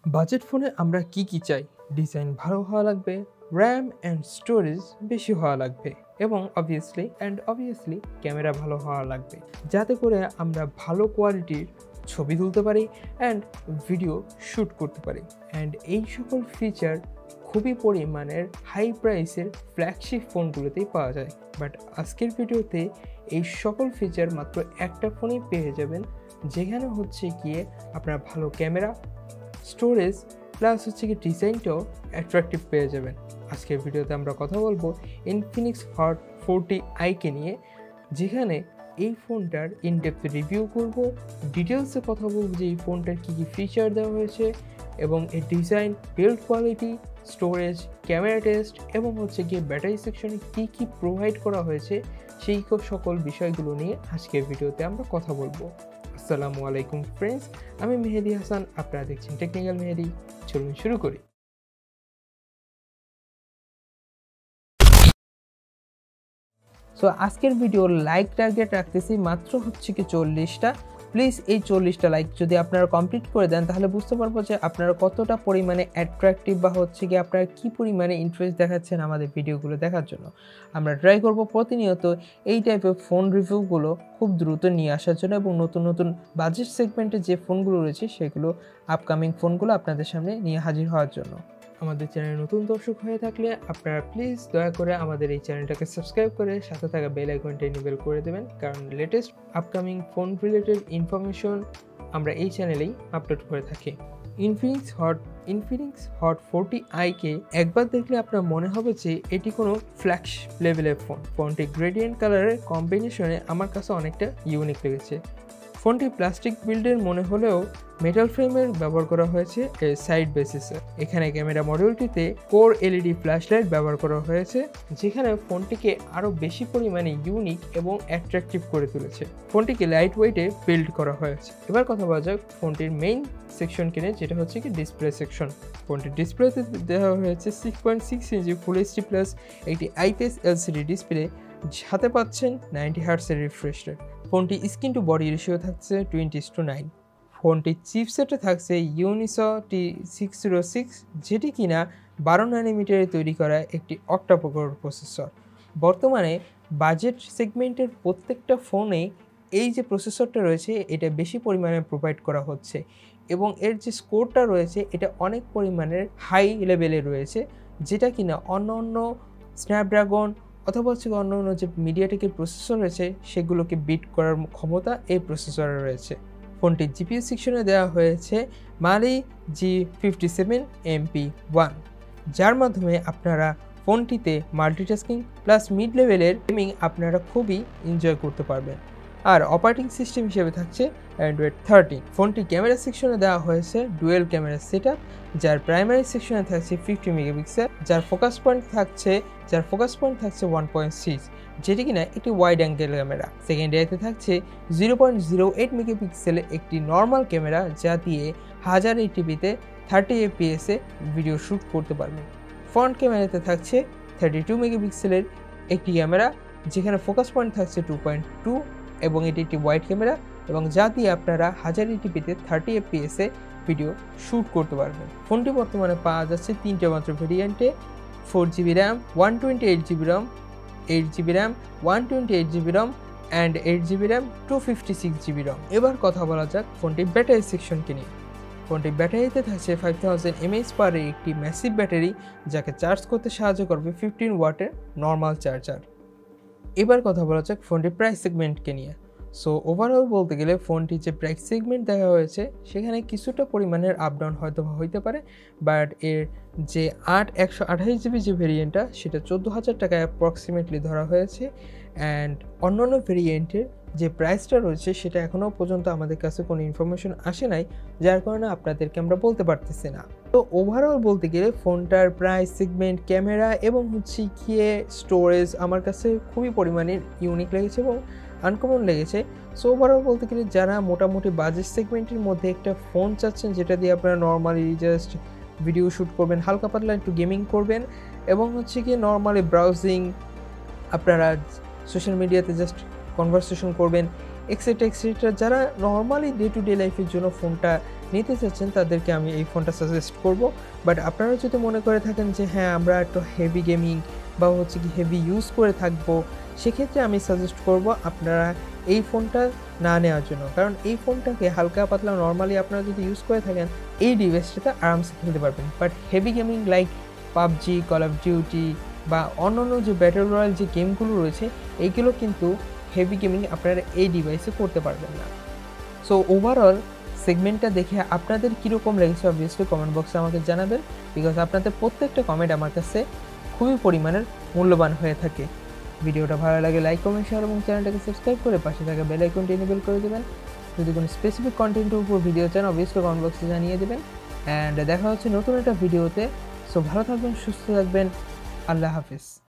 Budget ফোনে আমরা কি চাই? ডিজাইন ভালো হওয়া লাগবে, র্যাম অ্যান্ড স্টোরেজ বেশি হওয়া লাগবে এবং অবভিয়াসলি ক্যামেরা ভালো হওয়া লাগবে, যাতে করে আমরা ভালো কোয়ালিটির ছবি তুলতে পারি অ্যান্ড ভিডিও শ্যুট করতে পারি। অ্যান্ড এই সকল ফিচার খুবই পরিমাণের হাই প্রাইসের ফ্ল্যাগশিপ ফোনগুলোতেই পাওয়া যায়। বাট আজকের ভিডিওতে এই সকল ফিচার মাত্র একটা ফোনেই পেয়ে যাবেন, যেখানে হচ্ছে গিয়ে আপনারা ভালো ক্যামেরা, স্টোরেজ প্লাস হচ্ছে কি ডিজাইনটাও অ্যাট্রাকটিভ পেয়ে যাবেন। আজকের ভিডিওতে আমরা কথা বলবো ইনফিনিক্স হট 40i কে নিয়ে, যেখানে এই ফোনটার ইনডেপথ রিভিউ করব, ডিটেলসে কথা বলবো যে এই ফোনটার কী ফিচার দেওয়া হয়েছে এবং এর design, build quality, storage, camera test এবং হচ্ছে গিয়ে ব্যাটারি সেকশনে কী প্রোভাইড করা হয়েছে সেই সকল বিষয়গুলো নিয়ে আজকের ভিডিওতে আমরা কথা বলবো। আসসালামু আলাইকুম ফ্রেন্ডস, আমি মেহেদি হাসান, আপনারা দেখছেন টেকনিক্যাল মেহেদি। চলুন শুরু করি। সো আজকের ভিডিও লাইক টার্গেট রাখতেছি মাত্র হচ্ছে কি 40টা। প্লিজ এই 40টা লাইক যদি আপনারা কমপ্লিট করে দেন, তাহলে বুঝতে পারবো যে আপনারা কতটা পরিমাণে অ্যাট্রাকটিভ বা হচ্ছে কি আপনারা কী পরিমাণে ইন্টারেস্ট দেখাচ্ছেন আমাদের ভিডিওগুলো দেখার জন্য। আমরা ট্রাই করব প্রতিনিয়ত এই টাইপের ফোন রিভিউগুলো খুব দ্রুত নিয়ে আসার জন্য এবং নতুন নতুন বাজেট সেগমেন্টে যে ফোনগুলো রয়েছে সেগুলো আপকামিং ফোনগুলো আপনাদের সামনে নিয়ে হাজির হওয়ার জন্য। আমাদের চ্যানেলে নতুন দর্শক হয়ে থাকলে আপনারা প্লিজ দয়া করে আমাদের এই চ্যানেলটাকে সাবস্ক্রাইব করে সাথে থাকা বেল আইকনটা এনেবল করে দেবেন, কারণ latest upcoming phone related information আমরা এই চ্যানেলেই আপলোড করে থাকি। ইনফিনিক্স হট 40i কে একবার দেখলে আপনার মনে হবে যে এটি কোনো ফ্ল্যাগশিপ লেভেলের ফোন। ফোনটি গ্রেডিয়েন্ট কালারের কম্বিনেশনে আমার কাছে অনেকটা ইউনিক লেগেছে। ফোনটি প্লাস্টিক বিল্ডের মনে হলেও মেটাল ফ্রেমের ব্যবহার করা হয়েছে এর সাইড বেসিসে। এখানে ক্যামেরা মডিউলটিতে কোর এলইডি ফ্ল্যাশলাইট ব্যবহার করা হয়েছে, যেখানে ফোনটিকে আরও বেশি পরিমাণে ইউনিক এবং অ্যাট্রাকটিভ করে তুলেছে। ফোনটিকে লাইট ওয়েটে বিল্ড করা হয়েছে। এবার কথা বলা যাক ফোনটির মেইন সেকশন কিনে, যেটা হচ্ছে কি ডিসপ্লে সেকশন। ফোনটির ডিসপ্লেতে দেওয়া হয়েছে 6.6 ইঞ্চি ফুল এইচডি প্লাস একটি আইপিএস এলসিডি ডিসপ্লে, সাথে পাচ্ছেন 90 হার্টজের রিফ্রেশ রেট। ফোনটি স্ক্রিন টু বডি রেশিও থাকছে 20:9। ফোনটির চিপসেটে থাকছে ইউনিসো T606, যেটি কিনা 12 ন্যানোমিটারে তৈরি করা একটি অক্টা-কোর প্রসেসর। বর্তমানে বাজেট সেগমেন্টের প্রত্যেকটা ফোনে এই যে প্রসেসরটা রয়েছে এটা বেশি পরিমাণে প্রোভাইড করা হচ্ছে এবং এর যে স্কোরটা রয়েছে এটা অনেক পরিমাণের হাই লেভেলে রয়েছে, যেটা কিনা অন্য স্ন্যাপড্রাগন অথবা হচ্ছে অন্য যে মিডিয়াটেকের প্রসেসর রয়েছে সেগুলোকে বিট করার ক্ষমতা এই প্রসেসরে রয়েছে। ফোনটির জিপিইউ সেকশনে দেওয়া হয়েছে Mali G57MP1, যার মাধ্যমে আপনারা ফোনটিতে মাল্টিটাস্কিং প্লাস মিড লেভেলের গেমিং আপনারা খুবই এনজয় করতে পারবেন। আর অপারেটিং সিস্টেম হিসেবে থাকছে Android 13। ফোনটি ক্যামেরা সেকশনে দেওয়া হয়েছে ডুয়েল ক্যামেরা সেটআপ, যার প্রাইমারি সেকশনে থাকছে 50 মেগাপিক্সেল, যার ফোকাস পয়েন্ট থাকছে 1.6, যেটি কিনা একটি ওয়াইড অ্যাঙ্গেল ক্যামেরা। সেকেন্ডারিতে থাকছে 0.08 মেগাপিক্সেলের একটি নর্মাল ক্যামেরা, যা দিয়ে 1080pতে 30 fps ভিডিও শ্যুট করতে পারবেন। ফ্রন্ট ক্যামেরাতে থাকছে 32 মেগাপিক্সেলের একটি ক্যামেরা, যেখানে ফোকাস পয়েন্ট থাকছে 2.2 এবং এটি একটি ওয়াইড ক্যামেরা এবং যা দিয়ে আপনারা 1080pতে 30 fps ভিডিও শ্যুট করতে পারবেন। ফোনটি বর্তমানে পাওয়া যাচ্ছে তিনটে মাত্র ভেরিয়েন্টে: 4GB RAM, 128GB RAM, 8GB RAM, 128GB RAM and 8GB RAM, 256GB RAM। এবার কথা বলা যাক ফোনটি ব্যাটারি সেকশনকে নিয়ে। ফোনটি ব্যাটারিতে থাকছে 5000 mAh পাওয়ারের একটি ম্যাসিভ ব্যাটারি, যাকে চার্জ করতে সাহায্য করবে 15 ওয়াটের নর্মাল চার্জার। এবার কথা বলা যাক ফোনটির প্রাইস সেগমেন্টকে নিয়ে। সো ওভারঅল বলতে গেলে ফোনটির যে প্রাইস সেগমেন্ট দেখা হয়েছে সেখানে কিছুটা পরিমাণের আপডাউন হয়তো হইতে পারে, বাট এর যে 128GB যে ভেরিয়েন্টটা সেটা 14,000 টাকায় অ্যাপ্রক্সিমেটলি ধরা হয়েছে। অ্যান্ড অন্যান্য ভেরিয়েন্টের যে প্রাইসটা রয়েছে সেটা এখনও পর্যন্ত আমাদের কাছে কোনো ইনফরমেশন আসে নাই, যার কারণে আপনাদেরকে আমরা বলতে পারতেছি না। তো ওভারঅল বলতে গেলে ফোনটার প্রাইস সেগমেন্ট, ক্যামেরা এবং হচ্ছে গিয়ে স্টোরেজ আমার কাছে খুবই পরিমাণে ইউনিক লেগেছে এবং আনকমন লেগেছে। সো ওভারঅল বলতে গেলে যারা মোটামুটি বাজেট সেগমেন্টের মধ্যে একটা ফোন চাচ্ছেন, যেটা দিয়ে আপনারা নর্মালি জাস্ট ভিডিও শ্যুট করবেন, হালকা পাতলা একটু গেমিং করবেন এবং হচ্ছে গিয়ে নর্মালি ব্রাউজিং, আপনারা সোশ্যাল মিডিয়াতে জাস্ট কনভারসেশন করবেন, এক্সেট্রা, যারা নর্মালি ডে টু ডে লাইফের জন্য ফোনটা নিতে চাচ্ছেন তাদেরকে আমি এই ফোনটা সাজেস্ট করব। বাট আপনারা যদি মনে করে থাকেন যে হ্যাঁ, আমরা একটু হেভি গেমিং বা হচ্ছে কি হেভি ইউজ করে থাকবো, সেক্ষেত্রে আমি সাজেস্ট করব আপনারা এই ফোনটা না নেওয়ার জন্য। কারণ এই ফোনটাকে হালকা পাতলা নরমালি আপনারা যদি ইউজ করে থাকেন, এই ডিভাইসটাতে আরামসে খেলতে পারবেন। But heavy gaming like PUBG, call of duty বা অন্যান্য যে ব্যাটল রয়্যাল যে গেমগুলো রয়েছে, এইগুলো কিন্তু হেভি গেমিং আপনারা এই ডিভাইসে করতে পারবেন না। সো ওভারঅল সেগমেন্টটা দেখে আপনাদের কীরকম লেগেছে অবভিয়াসলি কমেন্ট বক্সে আমাকে জানাবেন, বিকজ আপনাদের প্রত্যেকটা কমেন্ট আমার কাছে খুবই পরিমাণের মূল্যবান হয়ে থাকে। ভিডিওটা ভালো লাগে লাইক, কমেন্ট, শেয়ার এবং চ্যানেলটাকে সাবস্ক্রাইব করে পাশে থাকা বেল আইকনটি এনেবল করে দেবেন। যদি কোনো স্পেসিফিক কন্টেন্টের উপর ভিডিও চান অবভিয়াসলি কমেন্ট বক্সে জানিয়ে দেবেন। অ্যান্ড দেখা হচ্ছে নতুন একটা ভিডিওতে। সো ভালো থাকবেন, সুস্থ থাকবেন, আল্লাহ হাফিজ।